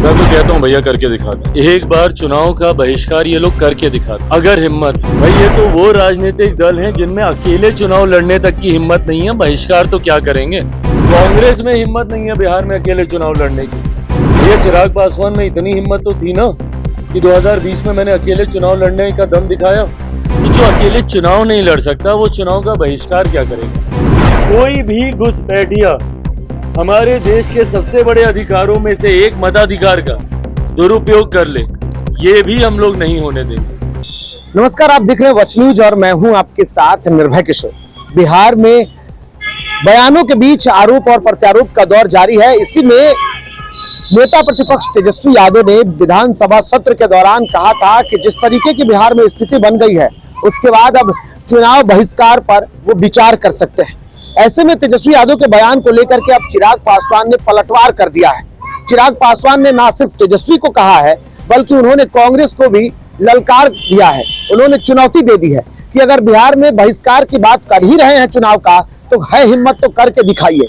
मैं तो कहता हूँ भैया करके दिखा दें। एक बार चुनाव का बहिष्कार ये लोग करके दिखा दें अगर हिम्मत। भाई ये तो वो राजनीतिक दल हैं जिनमें अकेले चुनाव लड़ने तक की हिम्मत नहीं है, बहिष्कार तो क्या करेंगे। कांग्रेस में हिम्मत नहीं है बिहार में अकेले चुनाव लड़ने की। ये चिराग पासवान में इतनी हिम्मत तो थी ना कि 2020 में मैंने अकेले चुनाव लड़ने का दम दिखाया। तो जो अकेले चुनाव नहीं लड़ सकता वो चुनाव का बहिष्कार क्या करेगा। कोई भी घुसपैठिया हमारे देश के सबसे बड़े अधिकारों में से एक मताधिकार का दुरुपयोग कर ले, ये भी हम लोग नहीं होने देंगे। नमस्कार, आप देख रहे हैं वच न्यूज और मैं हूं आपके साथ निर्भय किशोर। बिहार में बयानों के बीच आरोप और प्रत्यारोप का दौर जारी है। इसी में नेता प्रतिपक्ष तेजस्वी यादव ने विधानसभा सत्र के दौरान कहा था कि जिस तरीके की बिहार में स्थिति बन गई है उसके बाद अब चुनाव बहिष्कार पर वो विचार कर सकते हैं। ऐसे में तेजस्वी यादव के बयान को लेकर के अब चिराग पासवान ने पलटवार कर दिया है। चिराग पासवान ने ना सिर्फ तेजस्वी को कहा है बल्कि उन्होंने कांग्रेस को भी ललकार दिया है। उन्होंने चुनौती दे दी है कि अगर बिहार में बहिष्कार की बात कर ही रहे हैं चुनाव का तो है हिम्मत तो करके दिखाइए।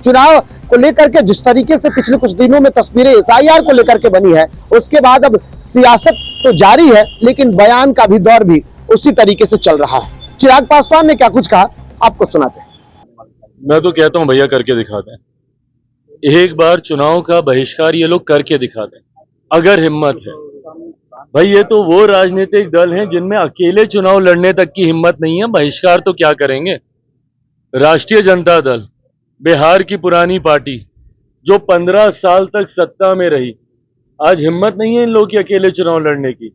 चुनाव को लेकर के जिस तरीके से पिछले कुछ दिनों में तस्वीरें SIR को लेकर के बनी है उसके बाद अब सियासत तो जारी है लेकिन बयान का भी दौर भी उसी तरीके से चल रहा है। चिराग पासवान ने क्या कुछ कहा आपको सुनाते हैं। मैं तो कहता हूँ भैया करके दिखा दें। एक बार चुनाव का बहिष्कार ये लोग करके दिखा दें अगर हिम्मत है। भाई ये तो वो राजनीतिक दल हैं जिनमें अकेले चुनाव लड़ने तक की हिम्मत नहीं है, बहिष्कार तो क्या करेंगे। राष्ट्रीय जनता दल बिहार की पुरानी पार्टी जो 15 साल तक सत्ता में रही, आज हिम्मत नहीं है इन लोगों की अकेले चुनाव लड़ने की।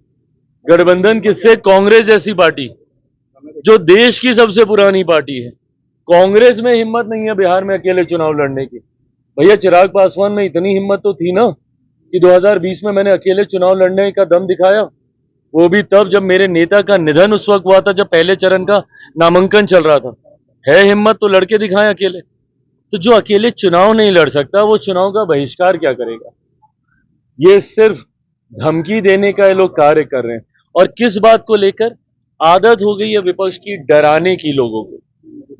गठबंधन किससे? कांग्रेस जैसी पार्टी जो देश की सबसे पुरानी पार्टी है। कांग्रेस में हिम्मत नहीं है बिहार में अकेले चुनाव लड़ने की। भैया चिराग पासवान में इतनी हिम्मत तो थी ना कि 2020 में मैंने अकेले चुनाव लड़ने का दम दिखाया। वो भी तब जब मेरे नेता का निधन उस वक्त हुआ था, जब पहले चरण का नामांकन चल रहा था। है हिम्मत तो लड़के दिखाएं अकेले। तो जो अकेले चुनाव नहीं लड़ सकता वो चुनाव का बहिष्कार क्या करेगा। ये सिर्फ धमकी देने का ये लोग कार्य कर रहे हैं। और किस बात को लेकर? आदत हो गई है विपक्ष की डराने की, लोगों को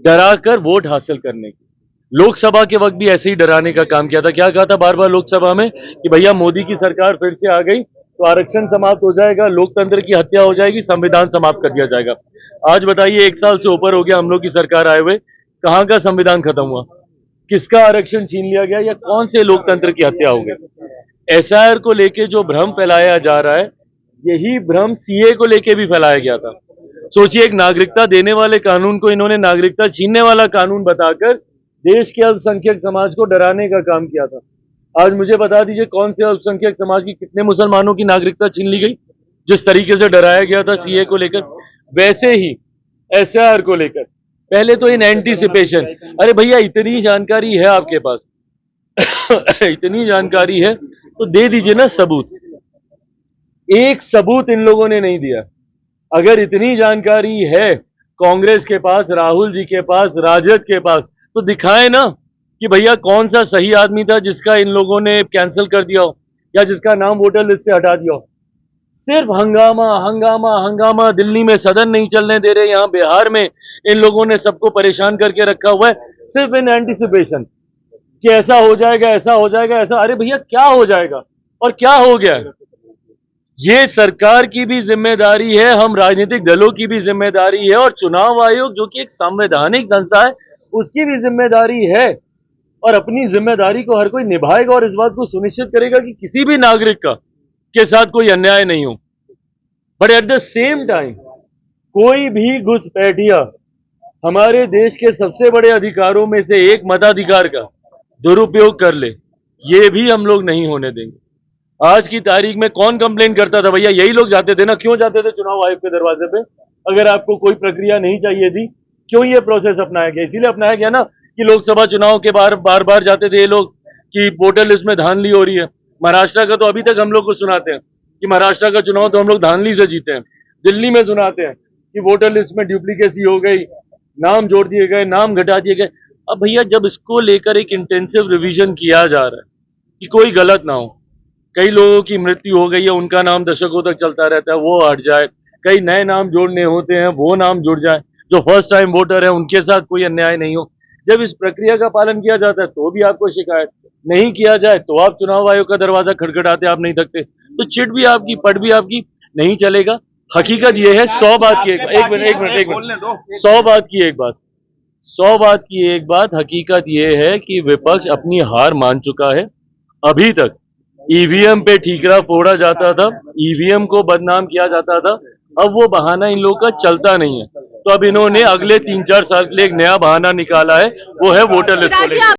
डरा कर वोट हासिल करने की। लोकसभा के वक्त भी ऐसे ही डराने का काम किया था। क्या कहा था बार बार लोकसभा में कि भैया मोदी की सरकार फिर से आ गई तो आरक्षण समाप्त हो जाएगा, लोकतंत्र की हत्या हो जाएगी, संविधान समाप्त कर दिया जाएगा। आज बताइए 1 साल से ऊपर हो गया हम लोग की सरकार आए हुए, कहाँ का संविधान खत्म हुआ, किसका आरक्षण छीन लिया गया या कौन से लोकतंत्र की हत्या हो गई। SIR को लेके जो भ्रम फैलाया जा रहा है यही भ्रम CA को लेके भी फैलाया गया था। सोचिए, एक नागरिकता देने वाले कानून को इन्होंने नागरिकता छीनने वाला कानून बताकर देश के अल्पसंख्यक समाज को डराने का काम किया था। आज मुझे बता दीजिए कौन से अल्पसंख्यक समाज की कितने मुसलमानों की नागरिकता छीन ली गई जिस तरीके से डराया गया था CA को लेकर। वैसे ही SIR को लेकर पहले तो इन एंटीसिपेशन, अरे भैया इतनी जानकारी है आपके पास इतनी जानकारी है तो दे दीजिए ना सबूत। एक सबूत इन लोगों ने नहीं दिया। अगर इतनी जानकारी है कांग्रेस के पास, राहुल जी के पास, राजद के पास, तो दिखाएं ना कि भैया कौन सा सही आदमी था जिसका इन लोगों ने कैंसिल कर दिया हो या जिसका नाम वोटर लिस्ट से हटा दिया हो। सिर्फ हंगामा हंगामा हंगामा। दिल्ली में सदन नहीं चलने दे रहे, यहाँ बिहार में इन लोगों ने सबको परेशान करके रखा हुआ है सिर्फ इन एंटीसिपेशन कि ऐसा हो जाएगा, ऐसा हो जाएगा, ऐसा। अरे भैया क्या हो जाएगा और क्या हो गया। ये सरकार की भी जिम्मेदारी है, हम राजनीतिक दलों की भी जिम्मेदारी है और चुनाव आयोग जो कि एक संवैधानिक संस्था है उसकी भी जिम्मेदारी है। और अपनी जिम्मेदारी को हर कोई निभाएगा और इस बात को सुनिश्चित करेगा कि किसी भी नागरिक का के साथ कोई अन्याय नहीं हो। But at the same time कोई भी घुसपैठिया हमारे देश के सबसे बड़े अधिकारों में से एक मताधिकार का दुरुपयोग कर ले, ये भी हम लोग नहीं होने देंगे। आज की तारीख में कौन कंप्लेन करता था भैया? यही लोग जाते थे ना। क्यों जाते थे चुनाव आयोग के दरवाजे पे? अगर आपको कोई प्रक्रिया नहीं चाहिए थी, क्यों ये प्रोसेस अपनाया गया? इसीलिए अपनाया गया ना कि लोकसभा चुनाव के बार बार जाते थे ये लोग कि वोटर लिस्ट में धांधली हो रही है। महाराष्ट्र का तो अभी तक हम लोग को सुनाते हैं कि महाराष्ट्र का चुनाव तो हम लोग धांधली से जीते हैं। दिल्ली में सुनाते हैं कि वोटर लिस्ट में डुप्लीकेसी हो गई, नाम जोड़ दिए गए, नाम घटा दिए गए। अब भैया जब इसको लेकर एक इंटेंसिव रिवीजन किया जा रहा है कि कोई गलत ना हो, कई लोगों की मृत्यु हो गई है, उनका नाम दशकों तक चलता रहता है, वो हट जाए, कई नए नाम जोड़ने होते हैं वो नाम जुड़ जाए, जो फर्स्ट टाइम वोटर है उनके साथ कोई अन्याय नहीं हो। जब इस प्रक्रिया का पालन किया जाता है तो भी आपको शिकायत। नहीं किया जाए तो आप चुनाव आयोग का दरवाजा खटखटाते, आप नहीं थकते, तो चिट भी आपकी, पट भी आपकी, नहीं चलेगा। हकीकत ये है, 100 बात की एक मिनट 100 बात की एक बात, 100 बात की एक बात, हकीकत ये है कि विपक्ष अपनी हार मान चुका है। अभी तक ईवीएम पे ठीकरा फोड़ा जाता था, ईवीएम को बदनाम किया जाता था, अब वो बहाना इन लोगों का चलता नहीं है। तो अब इन्होंने अगले 3-4 साल के लिए एक नया बहाना निकाला है, वो है वोटर लिस्ट को लेकर।